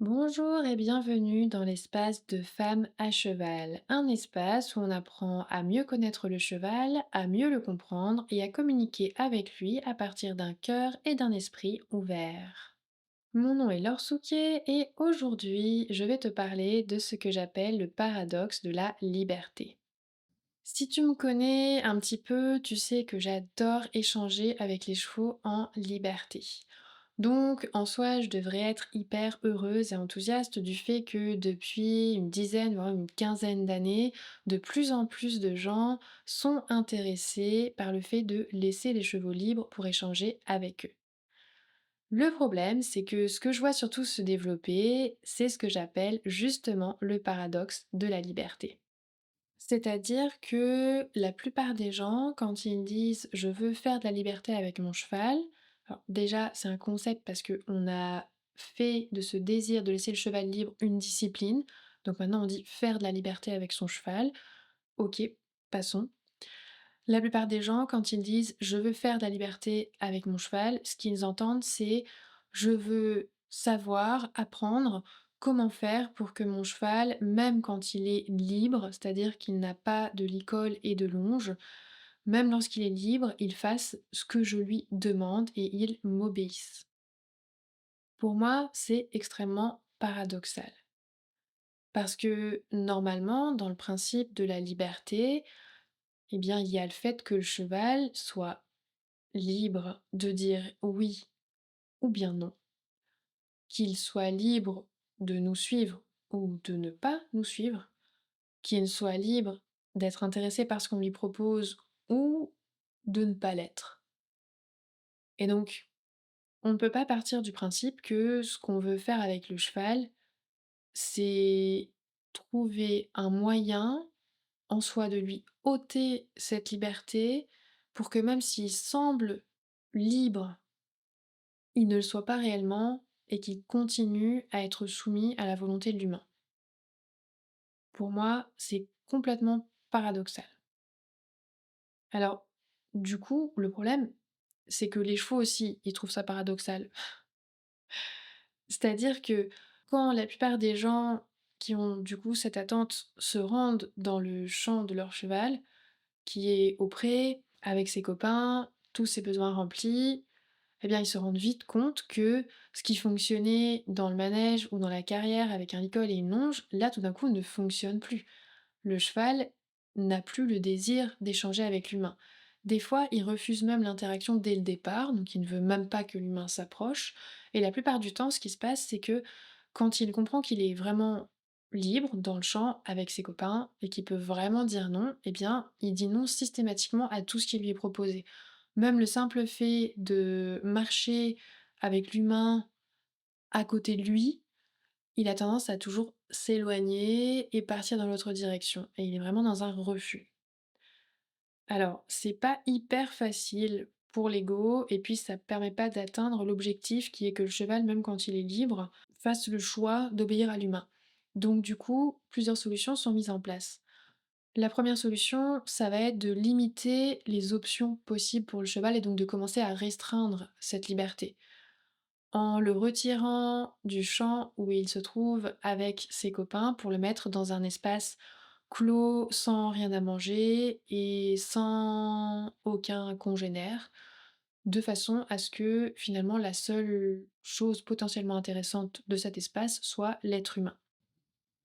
Bonjour et bienvenue dans l'espace de Femmes à cheval, un espace où on apprend à mieux connaître le cheval, à mieux le comprendre et à communiquer avec lui à partir d'un cœur et d'un esprit ouverts. Mon nom est Laure Souquier et aujourd'hui je vais te parler de ce que j'appelle le paradoxe de la liberté. Si tu me connais un petit peu, tu sais que j'adore échanger avec les chevaux en liberté. Donc, en soi, je devrais être hyper heureuse et enthousiaste du fait que depuis une dizaine, voire une quinzaine d'années, de plus en plus de gens sont intéressés par le fait de laisser les chevaux libres pour échanger avec eux. Le problème, c'est que ce que je vois surtout se développer, c'est ce que j'appelle justement le paradoxe de la liberté. C'est-à-dire que la plupart des gens, quand ils disent je veux faire de la liberté avec mon cheval, alors déjà c'est un concept parce qu'on a fait de ce désir de laisser le cheval libre une discipline. Donc maintenant on dit faire de la liberté avec son cheval. Ok, passons. La plupart des gens, quand ils disent je veux faire de la liberté avec mon cheval, ce qu'ils entendent c'est je veux savoir, apprendre comment faire pour que mon cheval, même quand il est libre, c'est-à-dire qu'il n'a pas de licol et de longe, même lorsqu'il est libre, il fasse ce que je lui demande et il m'obéisse. Pour moi, c'est extrêmement paradoxal. Parce que normalement, dans le principe de la liberté, eh bien, il y a le fait que le cheval soit libre de dire oui ou bien non, qu'il soit libre de nous suivre ou de ne pas nous suivre, qu'il soit libre d'être intéressé par ce qu'on lui propose ou de ne pas l'être. Et donc, on ne peut pas partir du principe que ce qu'on veut faire avec le cheval, c'est trouver un moyen en soi de lui ôter cette liberté pour que même s'il semble libre, il ne le soit pas réellement et qu'il continue à être soumis à la volonté de l'humain. Pour moi, c'est complètement paradoxal. Alors, du coup, le problème, c'est que les chevaux aussi, ils trouvent ça paradoxal. C'est-à-dire que quand la plupart des gens qui ont du coup cette attente se rendent dans le champ de leur cheval, qui est au pré, avec ses copains, tous ses besoins remplis, eh bien, ils se rendent vite compte que ce qui fonctionnait dans le manège ou dans la carrière avec un licol et une longe, là, tout d'un coup, ne fonctionne plus. Le cheval n'a plus le désir d'échanger avec l'humain. Des fois, il refuse même l'interaction dès le départ, donc il ne veut même pas que l'humain s'approche. Et la plupart du temps, ce qui se passe, c'est que quand il comprend qu'il est vraiment libre dans le champ avec ses copains et qu'il peut vraiment dire non, eh bien, il dit non systématiquement à tout ce qui lui est proposé. Même le simple fait de marcher avec l'humain à côté de lui, il a tendance à toujours s'éloigner et partir dans l'autre direction, et il est vraiment dans un refus. Alors, c'est pas hyper facile pour l'ego, et puis ça permet pas d'atteindre l'objectif qui est que le cheval, même quand il est libre, fasse le choix d'obéir à l'humain. Donc du coup, plusieurs solutions sont mises en place. La première solution, ça va être de limiter les options possibles pour le cheval et donc de commencer à restreindre cette liberté en le retirant du champ où il se trouve avec ses copains pour le mettre dans un espace clos, sans rien à manger et sans aucun congénère, de façon à ce que finalement la seule chose potentiellement intéressante de cet espace soit l'être humain.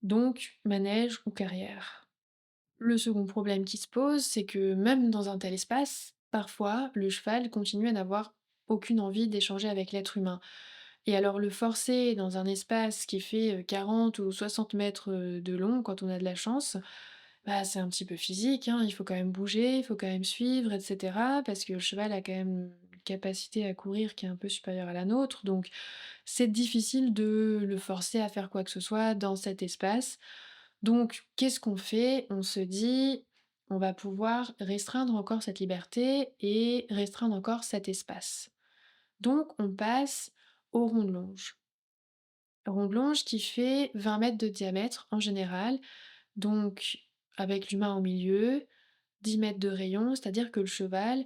Donc manège ou carrière. Le second problème qui se pose, c'est que même dans un tel espace, parfois le cheval continue à n'avoir aucune envie d'échanger avec l'être humain. Et alors le forcer dans un espace qui fait 40 ou 60 mètres de long, quand on a de la chance, bah c'est un petit peu physique, hein, il faut quand même bouger, il faut quand même suivre, etc. Parce que le cheval a quand même une capacité à courir qui est un peu supérieure à la nôtre, donc c'est difficile de le forcer à faire quoi que ce soit dans cet espace. Donc qu'est-ce qu'on fait? On se dit, on va pouvoir restreindre encore cette liberté et restreindre encore cet espace. Donc on passe au rond de longe. Rond de longe qui fait 20 mètres de diamètre en général, donc avec l'humain au milieu, 10 mètres de rayon, c'est-à-dire que le cheval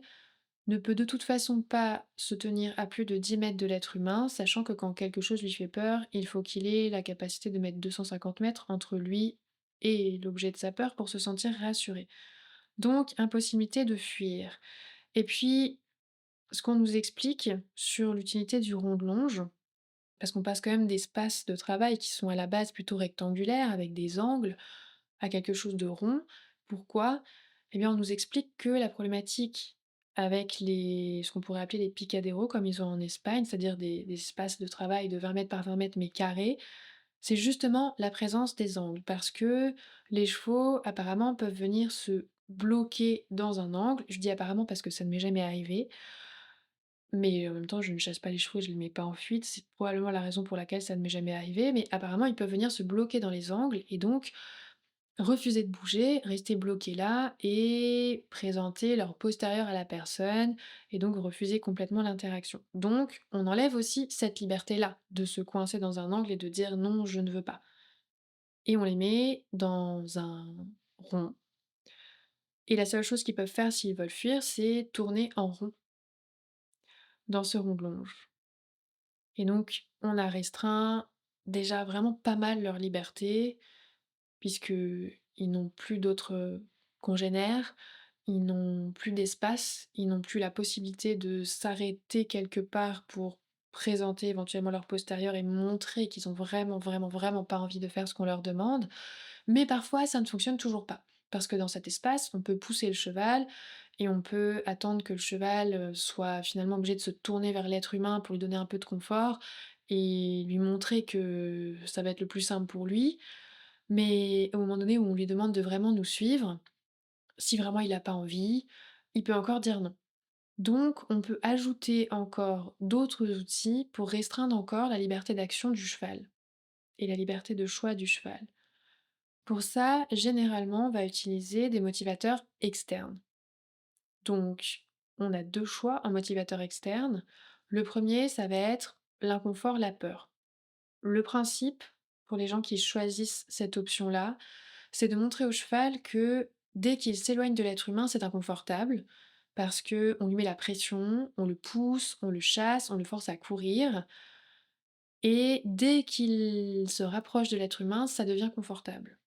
ne peut de toute façon pas se tenir à plus de 10 mètres de l'être humain, sachant que quand quelque chose lui fait peur, il faut qu'il ait la capacité de mettre 250 mètres entre lui et l'objet de sa peur pour se sentir rassuré. Donc, impossibilité de fuir. Et puis, ce qu'on nous explique sur l'utilité du rond-de-longe, parce qu'on passe quand même d'espaces de travail qui sont à la base plutôt rectangulaires, avec des angles, à quelque chose de rond. Pourquoi? Eh bien, on nous explique que la problématique avec ce qu'on pourrait appeler les picaderos, comme ils ont en Espagne, c'est-à-dire des espaces de travail de 20 mètres par 20 mètres mais carrés, c'est justement la présence des angles. Parce que les chevaux, apparemment, peuvent venir se bloquer dans un angle. Je dis apparemment parce que ça ne m'est jamais arrivé. Mais en même temps, je ne chasse pas les chevaux et je ne les mets pas en fuite. C'est probablement la raison pour laquelle ça ne m'est jamais arrivé. Mais apparemment, ils peuvent venir se bloquer dans les angles et donc refuser de bouger, rester bloqués là et présenter leur postérieur à la personne et donc refuser complètement l'interaction. Donc, on enlève aussi cette liberté-là de se coincer dans un angle et de dire non, je ne veux pas. Et on les met dans un rond. Et la seule chose qu'ils peuvent faire s'ils veulent fuir, c'est tourner en rond dans ce rond de longe. Et donc, on a restreint déjà vraiment pas mal leur liberté, puisque ils n'ont plus d'autres congénères, ils n'ont plus d'espace, ils n'ont plus la possibilité de s'arrêter quelque part pour présenter éventuellement leur postérieur et montrer qu'ils ont vraiment, vraiment, vraiment pas envie de faire ce qu'on leur demande. Mais parfois, ça ne fonctionne toujours pas. Parce que dans cet espace, on peut pousser le cheval et on peut attendre que le cheval soit finalement obligé de se tourner vers l'être humain pour lui donner un peu de confort et lui montrer que ça va être le plus simple pour lui. Mais au moment donné où on lui demande de vraiment nous suivre, si vraiment il n'a pas envie, il peut encore dire non. Donc, on peut ajouter encore d'autres outils pour restreindre encore la liberté d'action du cheval et la liberté de choix du cheval. Pour ça, généralement, on va utiliser des motivateurs externes. Donc, on a deux choix en motivateur externe. Le premier, ça va être l'inconfort, la peur. Le principe, pour les gens qui choisissent cette option-là, c'est de montrer au cheval que dès qu'il s'éloigne de l'être humain, c'est inconfortable, parce que on lui met la pression, on le pousse, on le chasse, on le force à courir, et dès qu'il se rapproche de l'être humain, ça devient confortable.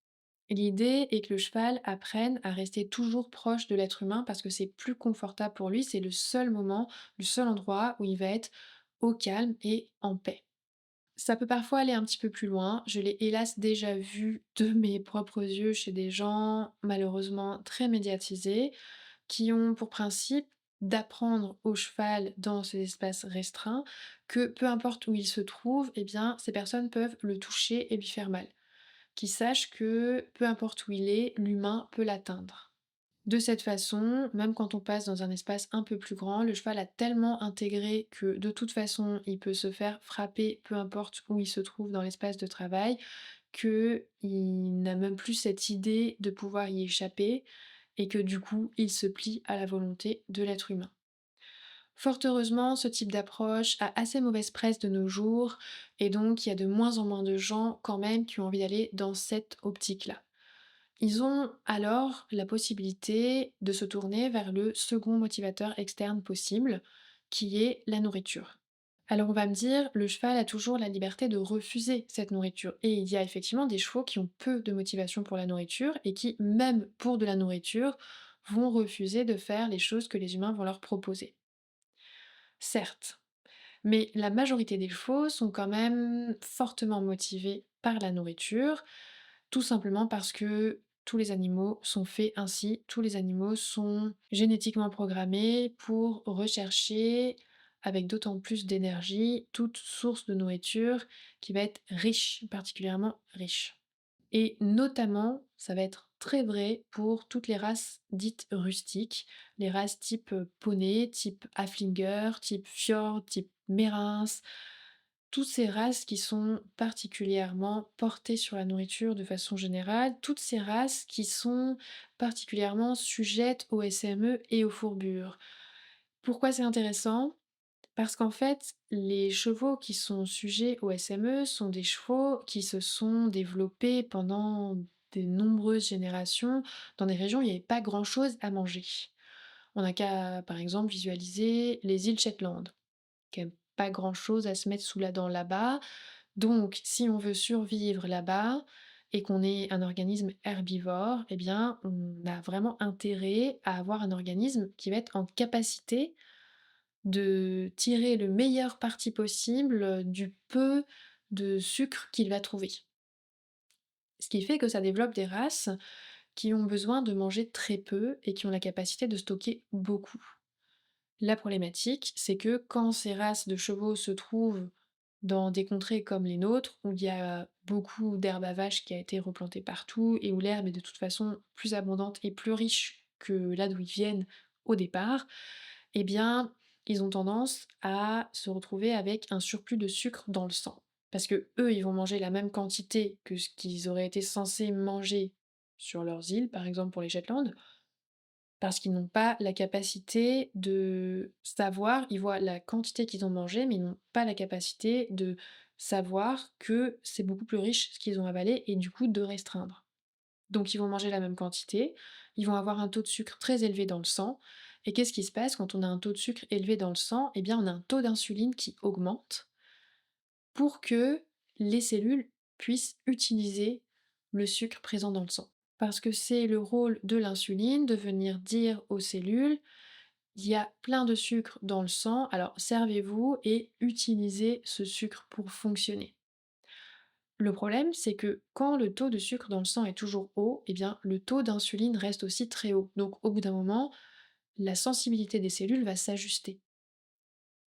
L'idée est que le cheval apprenne à rester toujours proche de l'être humain parce que c'est plus confortable pour lui, c'est le seul moment, le seul endroit où il va être au calme et en paix. Ça peut parfois aller un petit peu plus loin, je l'ai hélas déjà vu de mes propres yeux chez des gens malheureusement très médiatisés, qui ont pour principe d'apprendre au cheval dans ces espaces restreints que peu importe où il se trouve, eh bien ces personnes peuvent le toucher et lui faire mal. Qu'il sache que peu importe où il est, l'humain peut l'atteindre. De cette façon, même quand on passe dans un espace un peu plus grand, le cheval a tellement intégré que de toute façon, il peut se faire frapper peu importe où il se trouve dans l'espace de travail, qu'il n'a même plus cette idée de pouvoir y échapper et que du coup, il se plie à la volonté de l'être humain. Fort heureusement, ce type d'approche a assez mauvaise presse de nos jours et donc il y a de moins en moins de gens quand même qui ont envie d'aller dans cette optique-là. Ils ont alors la possibilité de se tourner vers le second motivateur externe possible, qui est la nourriture. Alors on va me dire, le cheval a toujours la liberté de refuser cette nourriture. Et il y a effectivement des chevaux qui ont peu de motivation pour la nourriture et qui, même pour de la nourriture, vont refuser de faire les choses que les humains vont leur proposer. Certes, mais la majorité des chevaux sont quand même fortement motivés par la nourriture, tout simplement parce que tous les animaux sont faits ainsi, tous les animaux sont génétiquement programmés pour rechercher avec d'autant plus d'énergie toute source de nourriture qui va être riche, particulièrement riche. Et notamment, ça va être très vrai pour toutes les races dites rustiques, les races type poney, type Haflinger, type Fjord, type Mérins, toutes ces races qui sont particulièrement portées sur la nourriture de façon générale, toutes ces races qui sont particulièrement sujettes au SME et aux fourbures. Pourquoi c'est intéressant? Parce qu'en fait, les chevaux qui sont sujets au SME sont des chevaux qui se sont développés pendant de nombreuses générations dans des régions où il n'y avait pas grand-chose à manger. On n'a qu'à, par exemple, visualiser les îles Shetland. Quand même pas grand-chose à se mettre sous la dent là-bas. Donc, si on veut survivre là-bas et qu'on est un organisme herbivore, eh bien, on a vraiment intérêt à avoir un organisme qui va être en capacité de tirer le meilleur parti possible du peu de sucre qu'il va trouver. Ce qui fait que ça développe des races qui ont besoin de manger très peu et qui ont la capacité de stocker beaucoup. La problématique, c'est que quand ces races de chevaux se trouvent dans des contrées comme les nôtres, où il y a beaucoup d'herbe à vache qui a été replantée partout et où l'herbe est de toute façon plus abondante et plus riche que là d'où ils viennent au départ, eh bien, ils ont tendance à se retrouver avec un surplus de sucre dans le sang. Parce que eux, ils vont manger la même quantité que ce qu'ils auraient été censés manger sur leurs îles, par exemple pour les Shetland, parce qu'ils n'ont pas la capacité de savoir, ils voient la quantité qu'ils ont mangé, mais ils n'ont pas la capacité de savoir que c'est beaucoup plus riche ce qu'ils ont avalé et du coup de restreindre. Donc ils vont manger la même quantité, ils vont avoir un taux de sucre très élevé dans le sang. Et qu'est-ce qui se passe quand on a un taux de sucre élevé dans le sang? Eh bien, on a un taux d'insuline qui augmente pour que les cellules puissent utiliser le sucre présent dans le sang. Parce que c'est le rôle de l'insuline de venir dire aux cellules, il y a plein de sucre dans le sang, alors servez-vous et utilisez ce sucre pour fonctionner. Le problème, c'est que quand le taux de sucre dans le sang est toujours haut, eh bien le taux d'insuline reste aussi très haut. Donc au bout d'un moment, la sensibilité des cellules va s'ajuster.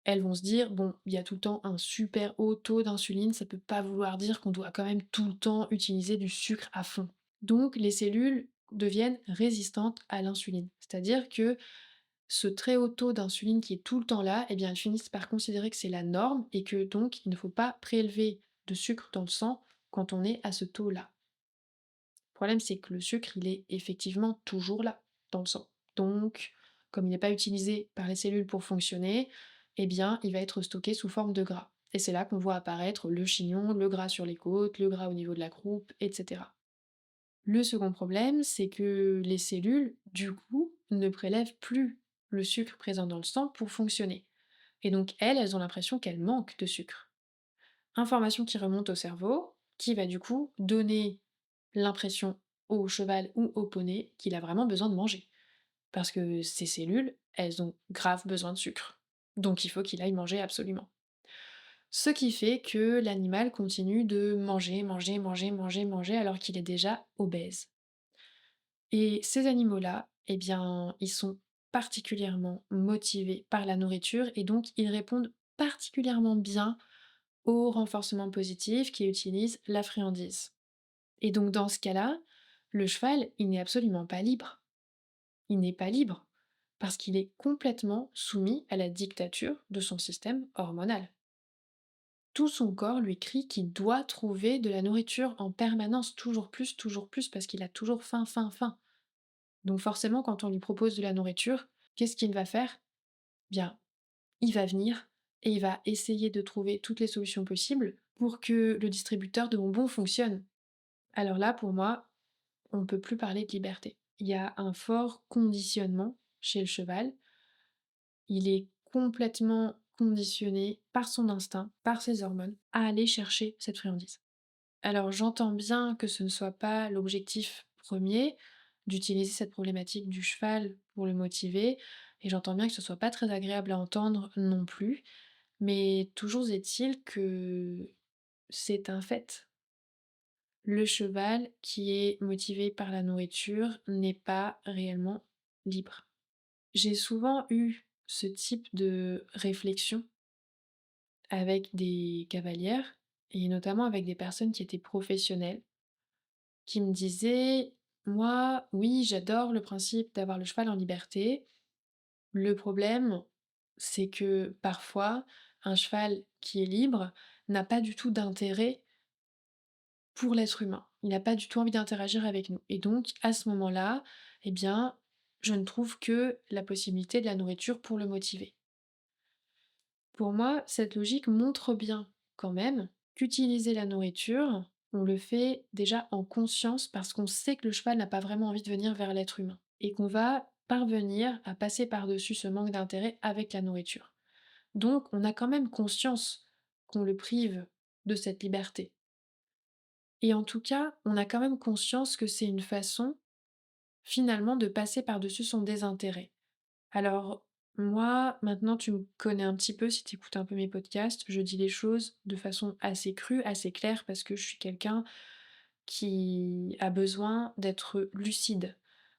Elles vont se dire, bon, il y a tout le temps un super haut taux d'insuline, ça peut pas vouloir dire qu'on doit quand même tout le temps utiliser du sucre à fond. Donc les cellules deviennent résistantes à l'insuline. C'est-à-dire que ce très haut taux d'insuline qui est tout le temps là, eh bien elles finissent par considérer que c'est la norme et que donc il ne faut pas prélever de sucre dans le sang quand on est à ce taux-là. Le problème, c'est que le sucre, il est effectivement toujours là, dans le sang. Donc, comme il n'est pas utilisé par les cellules pour fonctionner, eh bien, il va être stocké sous forme de gras. Et c'est là qu'on voit apparaître le chignon, le gras sur les côtes, le gras au niveau de la croupe, etc. Le second problème, c'est que les cellules, du coup, ne prélèvent plus le sucre présent dans le sang pour fonctionner. Et donc, elles ont l'impression qu'elles manquent de sucre. Information qui remonte au cerveau, qui va du coup donner l'impression au cheval ou au poney qu'il a vraiment besoin de manger. Parce que ces cellules, elles ont grave besoin de sucre. Donc il faut qu'il aille manger absolument. Ce qui fait que l'animal continue de manger, manger, manger, manger, manger alors qu'il est déjà obèse. Et ces animaux-là, eh bien, ils sont particulièrement motivés par la nourriture et donc ils répondent particulièrement bien au renforcement positif qui utilise la friandise. Et donc dans ce cas-là, le cheval, il n'est absolument pas libre. Il n'est pas libre parce qu'il est complètement soumis à la dictature de son système hormonal. Tout son corps lui crie qu'il doit trouver de la nourriture en permanence, toujours plus, parce qu'il a toujours faim, faim, faim. Donc forcément, quand on lui propose de la nourriture, qu'est-ce qu'il va faire? Bien, il va venir et il va essayer de trouver toutes les solutions possibles pour que le distributeur de bonbons fonctionne. Alors là, pour moi, on ne peut plus parler de liberté. Il y a un fort conditionnement chez le cheval. Il est complètement conditionné par son instinct, par ses hormones, à aller chercher cette friandise. Alors j'entends bien que ce ne soit pas l'objectif premier d'utiliser cette problématique du cheval pour le motiver, et j'entends bien que ce soit pas très agréable à entendre non plus, mais toujours est-il que c'est un fait. Le cheval qui est motivé par la nourriture n'est pas réellement libre. J'ai souvent eu ce type de réflexion avec des cavalières et notamment avec des personnes qui étaient professionnelles, qui me disaient: «Moi, oui, j'adore le principe d'avoir le cheval en liberté. Le problème, c'est que parfois, un cheval qui est libre n'a pas du tout d'intérêt pour l'être humain. Il n'a pas du tout envie d'interagir avec nous et donc à ce moment-là, eh bien, je ne trouve que la possibilité de la nourriture pour le motiver». Pour moi, cette logique montre bien, quand même, qu'utiliser la nourriture, on le fait déjà en conscience parce qu'on sait que le cheval n'a pas vraiment envie de venir vers l'être humain et qu'on va parvenir à passer par-dessus ce manque d'intérêt avec la nourriture. Donc, on a quand même conscience qu'on le prive de cette liberté. Et en tout cas, on a quand même conscience que c'est une façon, finalement, de passer par-dessus son désintérêt. Alors, moi, maintenant, tu me connais un petit peu si tu écoutes un peu mes podcasts, je dis les choses de façon assez crue, assez claire, parce que je suis quelqu'un qui a besoin d'être lucide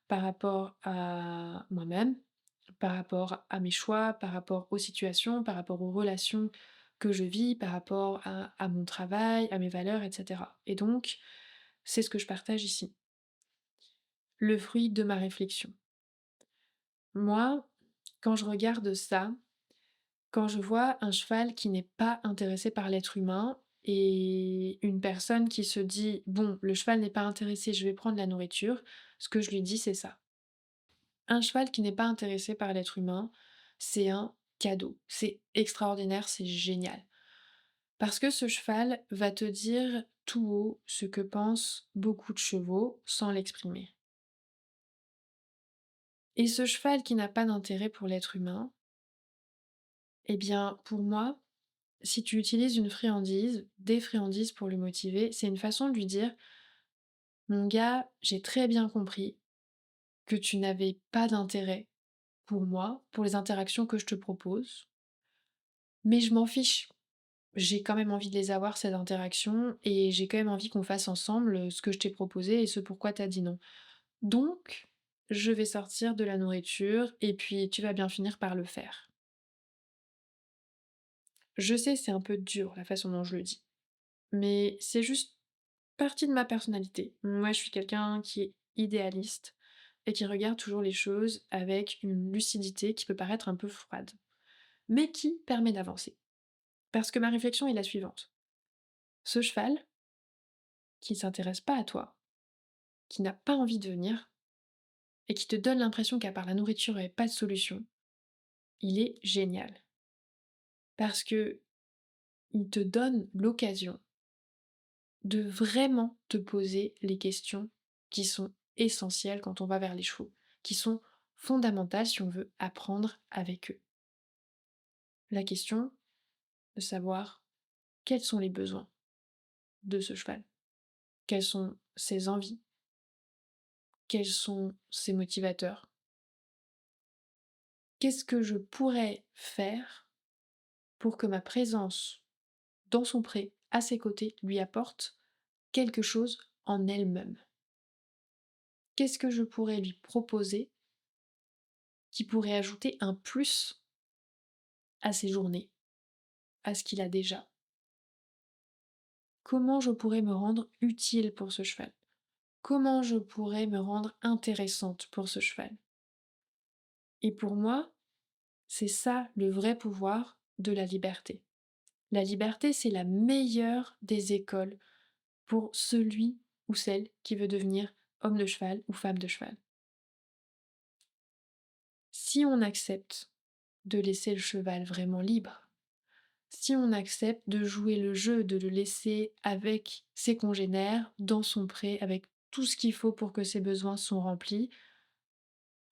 par rapport à moi-même, par rapport à mes choix, par rapport aux situations, par rapport aux relations que je vis, par rapport à mon travail, à mes valeurs, etc. Et donc, c'est ce que je partage ici. Le fruit de ma réflexion. Moi, quand je regarde ça, quand je vois un cheval qui n'est pas intéressé par l'être humain et une personne qui se dit: «Bon, le cheval n'est pas intéressé, je vais prendre la nourriture», ce que je lui dis, c'est ça. Un cheval qui n'est pas intéressé par l'être humain, c'est un cadeau. C'est extraordinaire, c'est génial. Parce que ce cheval va te dire tout haut ce que pensent beaucoup de chevaux sans l'exprimer. Et ce cheval qui n'a pas d'intérêt pour l'être humain, eh bien, pour moi, si tu utilises une friandise, des friandises pour le motiver, c'est une façon de lui dire: «Mon gars, j'ai très bien compris que tu n'avais pas d'intérêt pour moi, pour les interactions que je te propose, mais je m'en fiche. J'ai quand même envie de les avoir, ces interactions, et j'ai quand même envie qu'on fasse ensemble ce que je t'ai proposé et ce pourquoi t'as dit non. Donc, je vais sortir de la nourriture et puis tu vas bien finir par le faire.» Je sais, c'est un peu dur la façon dont je le dis, mais c'est juste partie de ma personnalité. Moi, je suis quelqu'un qui est idéaliste et qui regarde toujours les choses avec une lucidité qui peut paraître un peu froide, mais qui permet d'avancer. Parce que ma réflexion est la suivante. Ce cheval, qui ne s'intéresse pas à toi, qui n'a pas envie de venir, et qui te donne l'impression qu'à part la nourriture, il n'y a pas de solution, il est génial. Parce que il te donne l'occasion de vraiment te poser les questions qui sont essentielles quand on va vers les chevaux, qui sont fondamentales si on veut apprendre avec eux. La question de savoir quels sont les besoins de ce cheval, quelles sont ses envies, quels sont ses motivateurs, qu'est-ce que je pourrais faire pour que ma présence dans son pré, à ses côtés, lui apporte quelque chose en elle-même. Qu'est-ce que je pourrais lui proposer qui pourrait ajouter un plus à ses journées, à ce qu'il a déjà? Comment je pourrais me rendre utile pour ce cheval? Comment je pourrais me rendre intéressante pour ce cheval? Et pour moi, c'est ça le vrai pouvoir de la liberté. La liberté, c'est la meilleure des écoles pour celui ou celle qui veut devenir homme de cheval ou femme de cheval. Si on accepte de laisser le cheval vraiment libre, si on accepte de jouer le jeu, de le laisser avec ses congénères, dans son pré, avec tout ce qu'il faut pour que ses besoins sont remplis,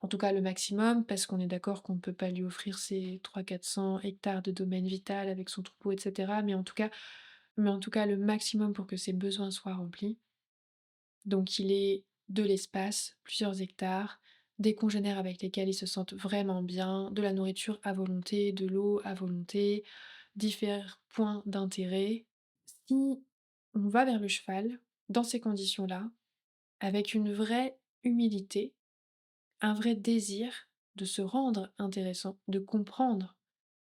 en tout cas le maximum, parce qu'on est d'accord qu'on ne peut pas lui offrir ses 300-400 hectares de domaine vital avec son troupeau, etc. Mais en tout cas le maximum pour que ses besoins soient remplis. Donc il ait de l'espace, plusieurs hectares, des congénères avec lesquels ils se sentent vraiment bien, de la nourriture à volonté, de l'eau à volonté, différents points d'intérêt. Si on va vers le cheval, dans ces conditions-là, avec une vraie humilité, un vrai désir de se rendre intéressant, de comprendre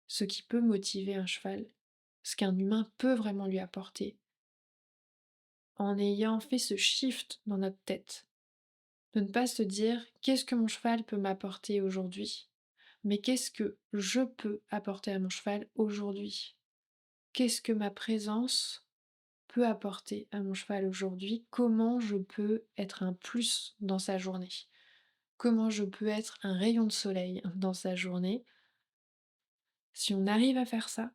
ce qui peut motiver un cheval, ce qu'un humain peut vraiment lui apporter, en ayant fait ce shift dans notre tête. De ne pas se dire: «Qu'est-ce que mon cheval peut m'apporter aujourd'hui?» mais «Qu'est-ce que je peux apporter à mon cheval aujourd'hui?» Qu'est-ce que ma présence peut apporter à mon cheval aujourd'hui? Comment je peux être un plus dans sa journée? Comment je peux être un rayon de soleil dans sa journée? Si on arrive à faire ça,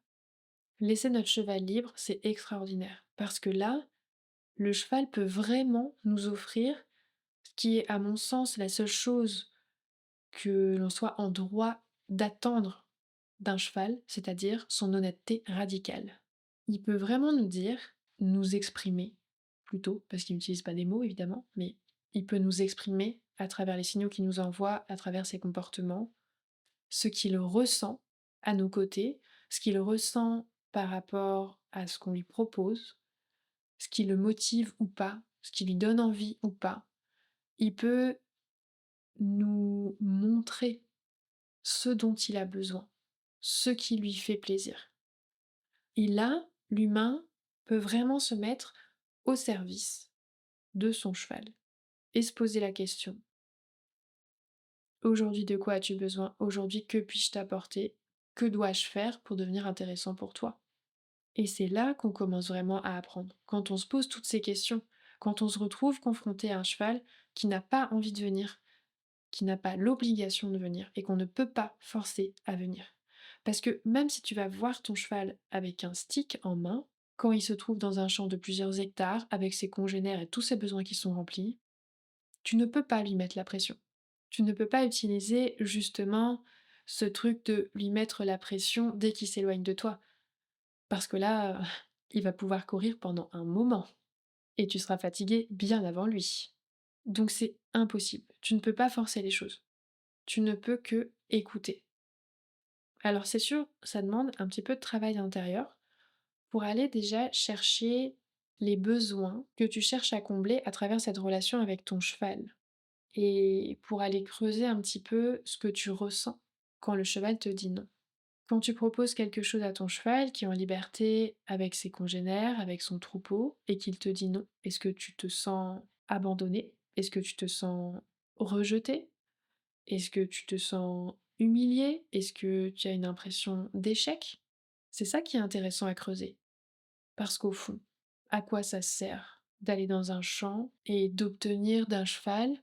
laisser notre cheval libre, c'est extraordinaire. Parce que là, le cheval peut vraiment nous offrir ce qui est, à mon sens, la seule chose que l'on soit en droit d'attendre d'un cheval, c'est-à-dire son honnêteté radicale. Il peut vraiment nous dire, nous exprimer plutôt, parce qu'il n'utilise pas des mots évidemment, mais il peut nous exprimer à travers les signaux qu'il nous envoie, à travers ses comportements, ce qu'il ressent à nos côtés, ce qu'il ressent par rapport à ce qu'on lui propose, ce qui le motive ou pas, ce qui lui donne envie ou pas. Il peut nous montrer ce dont il a besoin, ce qui lui fait plaisir. Et là, l'humain peut vraiment se mettre au service de son cheval et se poser la question: aujourd'hui, de quoi as-tu besoin? Aujourd'hui, que puis-je t'apporter? Que dois-je faire pour devenir intéressant pour toi? Et c'est là qu'on commence vraiment à apprendre. Quand on se pose toutes ces questions, quand on se retrouve confronté à un cheval qui n'a pas envie de venir, qui n'a pas l'obligation de venir et qu'on ne peut pas forcer à venir. Parce que même si tu vas voir ton cheval avec un stick en main, quand il se trouve dans un champ de plusieurs hectares, avec ses congénères et tous ses besoins qui sont remplis, tu ne peux pas lui mettre la pression. Tu ne peux pas utiliser justement ce truc de lui mettre la pression dès qu'il s'éloigne de toi. Parce que là, il va pouvoir courir pendant un moment et tu seras fatigué bien avant lui. Donc c'est impossible. Tu ne peux pas forcer les choses. Tu ne peux que écouter. Alors c'est sûr, ça demande un petit peu de travail intérieur pour aller déjà chercher les besoins que tu cherches à combler à travers cette relation avec ton cheval. Et pour aller creuser un petit peu ce que tu ressens quand le cheval te dit non. Quand tu proposes quelque chose à ton cheval qui est en liberté avec ses congénères, avec son troupeau, et qu'il te dit non, est-ce que tu te sens abandonné? Est-ce que tu te sens rejeté? Est-ce que tu te sens humilié? Est-ce que tu as une impression d'échec? C'est ça qui est intéressant à creuser. Parce qu'au fond, à quoi ça sert d'aller dans un champ et d'obtenir d'un cheval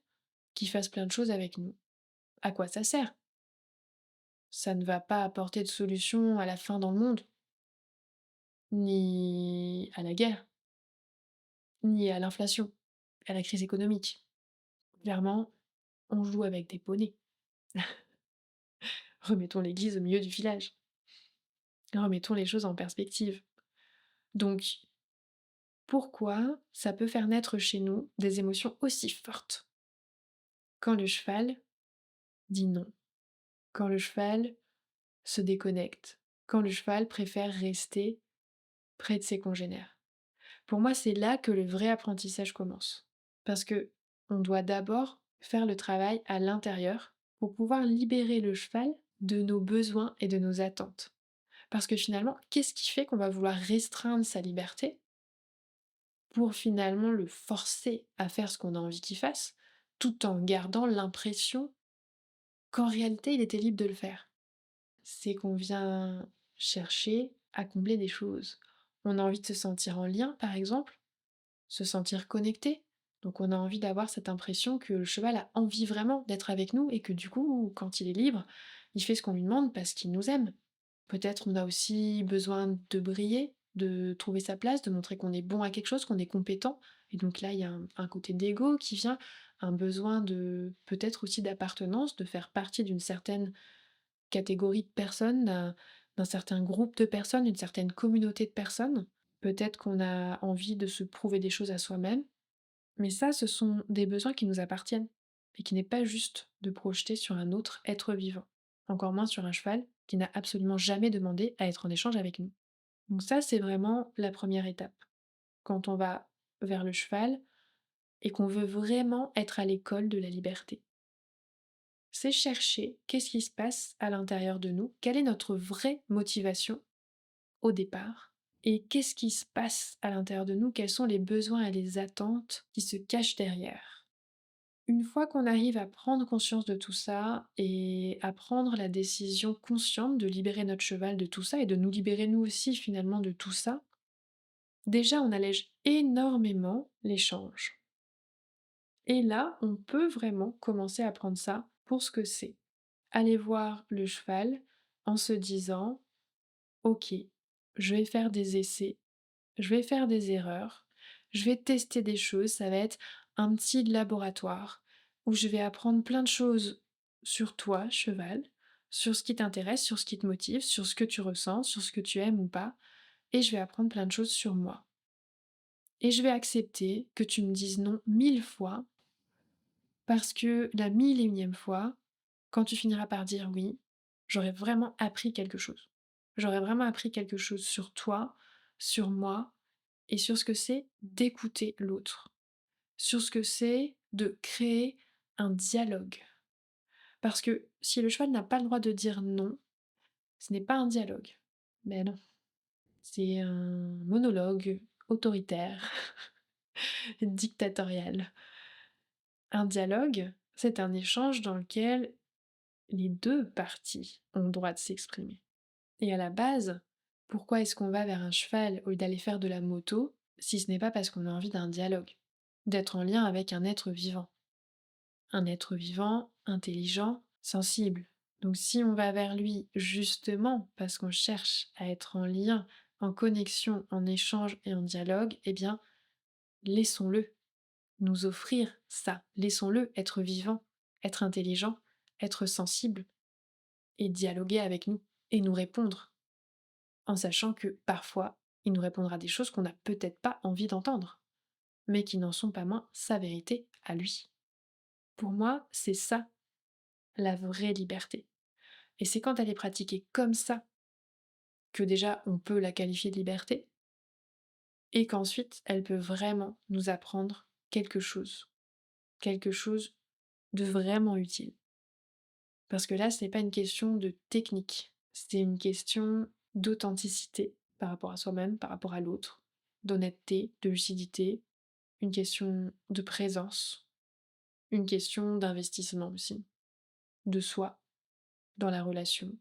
qu'il fasse plein de choses avec nous? À quoi ça sert? Ça ne va pas apporter de solution à la faim dans le monde, ni à la guerre, ni à l'inflation, à la crise économique. Clairement, on joue avec des poneys. Remettons l'église au milieu du village. Remettons les choses en perspective. Donc, pourquoi ça peut faire naître chez nous des émotions aussi fortes quand le cheval dit non, quand le cheval se déconnecte, quand le cheval préfère rester près de ses congénères? Pour moi, c'est là que le vrai apprentissage commence. Parce que on doit d'abord faire le travail à l'intérieur pour pouvoir libérer le cheval de nos besoins et de nos attentes. Parce que finalement, qu'est-ce qui fait qu'on va vouloir restreindre sa liberté pour finalement le forcer à faire ce qu'on a envie qu'il fasse, tout en gardant l'impression qu'en réalité, il était libre de le faire? C'est qu'on vient chercher à combler des choses. On a envie de se sentir en lien, par exemple, se sentir connecté. Donc on a envie d'avoir cette impression que le cheval a envie vraiment d'être avec nous et que du coup, quand il est libre, il fait ce qu'on lui demande parce qu'il nous aime. Peut-être on a aussi besoin de briller, de trouver sa place, de montrer qu'on est bon à quelque chose, qu'on est compétent. Et donc là, il y a un côté d'ego qui vient, un besoin de peut-être aussi d'appartenance, de faire partie d'une certaine catégorie de personnes, d'un certain groupe de personnes, d'une certaine communauté de personnes. Peut-être qu'on a envie de se prouver des choses à soi-même, mais ça, ce sont des besoins qui nous appartiennent et qui n'est pas juste de projeter sur un autre être vivant, encore moins sur un cheval qui n'a absolument jamais demandé à être en échange avec nous. Donc ça, c'est vraiment la première étape. Quand on va vers le cheval et qu'on veut vraiment être à l'école de la liberté. C'est chercher qu'est-ce qui se passe à l'intérieur de nous, quelle est notre vraie motivation au départ, et qu'est-ce qui se passe à l'intérieur de nous, quels sont les besoins et les attentes qui se cachent derrière. Une fois qu'on arrive à prendre conscience de tout ça et à prendre la décision consciente de libérer notre cheval de tout ça et de nous libérer nous aussi finalement de tout ça, déjà on allège énormément l'échange. Et là, on peut vraiment commencer à prendre ça pour ce que c'est. Aller voir le cheval en se disant: OK, je vais faire des essais, je vais faire des erreurs, je vais tester des choses, ça va être un petit laboratoire où je vais apprendre plein de choses sur toi, cheval, sur ce qui t'intéresse, sur ce qui te motive, sur ce que tu ressens, sur ce que tu aimes ou pas, et je vais apprendre plein de choses sur moi. Et je vais accepter que tu me dises non 1000 fois, parce que la mille et unième fois, quand tu finiras par dire oui, j'aurai vraiment appris quelque chose. J'aurais vraiment appris quelque chose sur toi, sur moi, et sur ce que c'est d'écouter l'autre, sur ce que c'est de créer un dialogue. Parce que si le cheval n'a pas le droit de dire non, ce n'est pas un dialogue. Mais non, c'est un monologue autoritaire, dictatorial. Un dialogue, c'est un échange dans lequel les deux parties ont le droit de s'exprimer. Et à la base, pourquoi est-ce qu'on va vers un cheval au lieu d'aller faire de la moto, si ce n'est pas parce qu'on a envie d'un dialogue, d'être en lien avec un être vivant? Un être vivant, intelligent, sensible. Donc si on va vers lui justement parce qu'on cherche à être en lien, en connexion, en échange et en dialogue, eh bien, laissons-le nous offrir ça. Laissons-le être vivant, être intelligent, être sensible et dialoguer avec nous et nous répondre, en sachant que parfois, il nous répondra des choses qu'on n'a peut-être pas envie d'entendre, mais qui n'en sont pas moins sa vérité à lui. Pour moi, c'est ça la vraie liberté. Et c'est quand elle est pratiquée comme ça que déjà on peut la qualifier de liberté et qu'ensuite elle peut vraiment nous apprendre quelque chose de vraiment utile. Parce que là, ce n'est pas une question de technique, c'est une question d'authenticité par rapport à soi-même, par rapport à l'autre, d'honnêteté, de lucidité, une question de présence, une question d'investissement aussi, de soi dans la relation,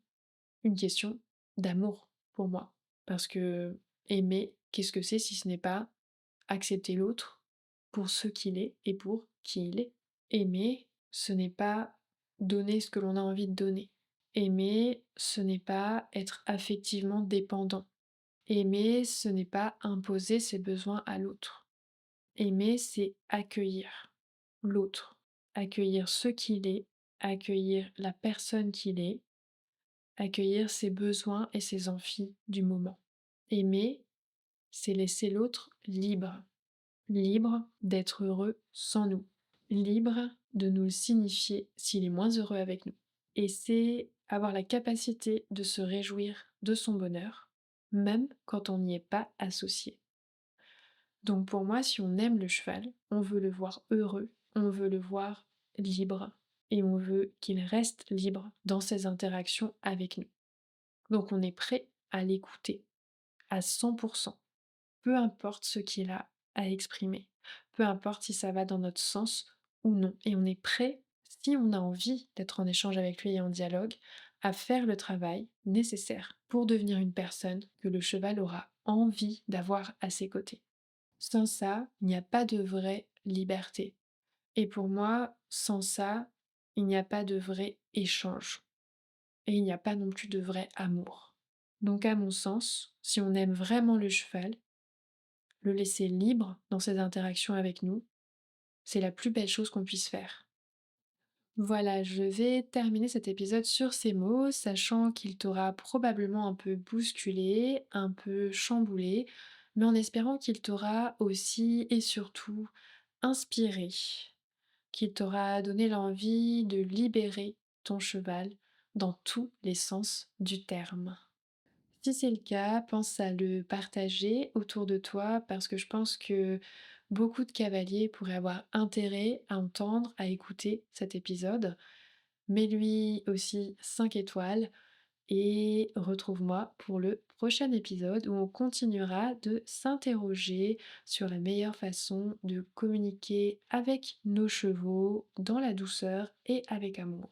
une question d'amour pour moi. Parce que aimer, qu'est-ce que c'est si ce n'est pas accepter l'autre pour ce qu'il est et pour qui il est? Aimer, ce n'est pas donner ce que l'on a envie de donner. Aimer, ce n'est pas être affectivement dépendant. Aimer, ce n'est pas imposer ses besoins à l'autre. Aimer, c'est accueillir l'autre, accueillir ce qu'il est, accueillir la personne qu'il est, accueillir ses besoins et ses envies du moment. Aimer, c'est laisser l'autre libre, libre d'être heureux sans nous, libre de nous le signifier s'il est moins heureux avec nous. Et c'est avoir la capacité de se réjouir de son bonheur, même quand on n'y est pas associé. Donc pour moi, si on aime le cheval, on veut le voir heureux, on veut le voir libre, et on veut qu'il reste libre dans ses interactions avec nous. Donc on est prêt à l'écouter à 100%, peu importe ce qu'il a à exprimer, peu importe si ça va dans notre sens ou non. Et on est prêt, si on a envie d'être en échange avec lui et en dialogue, à faire le travail nécessaire pour devenir une personne que le cheval aura envie d'avoir à ses côtés. Sans ça, il n'y a pas de vraie liberté. Et pour moi, sans ça, il n'y a pas de vrai échange. Et il n'y a pas non plus de vrai amour. Donc à mon sens, si on aime vraiment le cheval, le laisser libre dans ses interactions avec nous, c'est la plus belle chose qu'on puisse faire. Voilà, je vais terminer cet épisode sur ces mots, sachant qu'il t'aura probablement un peu bousculé, un peu chamboulé, mais en espérant qu'il t'aura aussi et surtout inspiré, qu'il t'aura donné l'envie de libérer ton cheval dans tous les sens du terme. Si c'est le cas, pense à le partager autour de toi parce que je pense que beaucoup de cavaliers pourraient avoir intérêt à entendre, à écouter cet épisode. Mets-lui aussi 5 étoiles et retrouve-moi pour le prochain épisode où on continuera de s'interroger sur la meilleure façon de communiquer avec nos chevaux dans la douceur et avec amour.